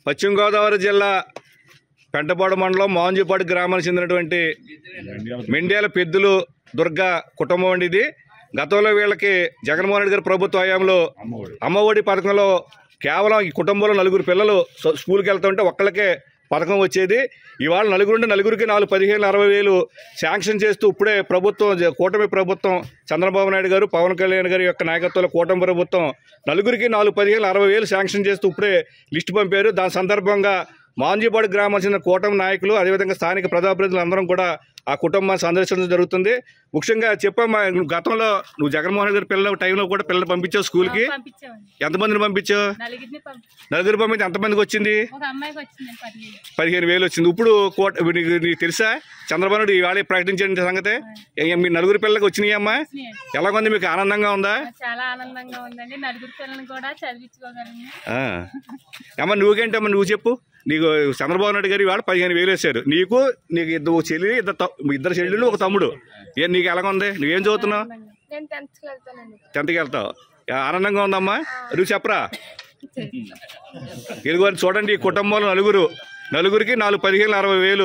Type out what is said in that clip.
పశ్చిమ గోదావరి జిల్లా పెంటపాడు మండలం మోంజిపాడు గ్రామానికి చెందినటువంటి మెండ్యాల పెద్దులు దుర్గా కుటుంబం అండి ఇది. గతంలో వీళ్ళకి జగన్మోహన్ రెడ్డి గారి ప్రభుత్వ హయాంలో అమ్మఒడి పథకంలో కేవలం ఈ కుటుంబంలో 4 పిల్లలు స్కూల్కి వెళ్తుంటే ఒక్కళ్ళకే పథకం వచ్చేది. ఇవాళ నలుగురికి 15,60,000 శాంక్షన్ చేస్తూ ఇప్పుడే ప్రభుత్వం, కూటమి ప్రభుత్వం, చంద్రబాబు నాయుడు గారు, పవన్ కళ్యాణ్ గారి యొక్క నాయకత్వంలో కూటమి ప్రభుత్వం నలుగురికి 15,60,000 శాంక్షన్ చేస్తూ ఇప్పుడే లిస్టు పంపారు. దాని సందర్భంగా మోంజిపాడు గ్రామానికి చెందిన కూటమి నాయకులు, అదేవిధంగా స్థానిక ప్రజాప్రతినిధులు అందరం కూడా ఆ కుటుంబాన్ని సందర్శించడం జరుగుతుంది. ముఖ్యంగా చెప్పమ్మా, గతంలో నువ్వు జగన్మోహన్ రెడ్డి గారి పిల్లల టైంలో కూడా పిల్లలు పంపించావు స్కూల్కి. ఎంతమందిని పంపించావు? 4 పంపించి ఎంతమందికి వచ్చింది? 15,000 వచ్చింది. ఇప్పుడు నీకు తెలుసా చంద్రబాబు నాయుడు ఇవాళ ప్రకటించిన సంగతి? మీ 4 పిల్లలకి వచ్చినాయి అమ్మా. ఎలాగుంది, మీకు ఆనందంగా ఉందా? చాలా ఆనందంగా ఉందండి. 4 పిల్లల్ని కూడా చదివించుకోగలను. అమ్మా నువ్వేంటమ్మా, నువ్వు చెప్పు. నీకు చంద్రబాబు నాయుడు గారు ఇవాళ 15,000 వేశారు. నీకు 2 చెల్లి, 2 చెల్లెళ్ళు, 1 తమ్ముడు. నీకు ఎలాగుంది? నువ్వేం చదువుతున్నావు? 10th వెళ్తావు. ఆనందంగా ఉందమ్మా. నువ్వు చెప్పరా. ఇదిగో చూడండి, ఈ కుటుంబంలో నలుగురికి 15,60,000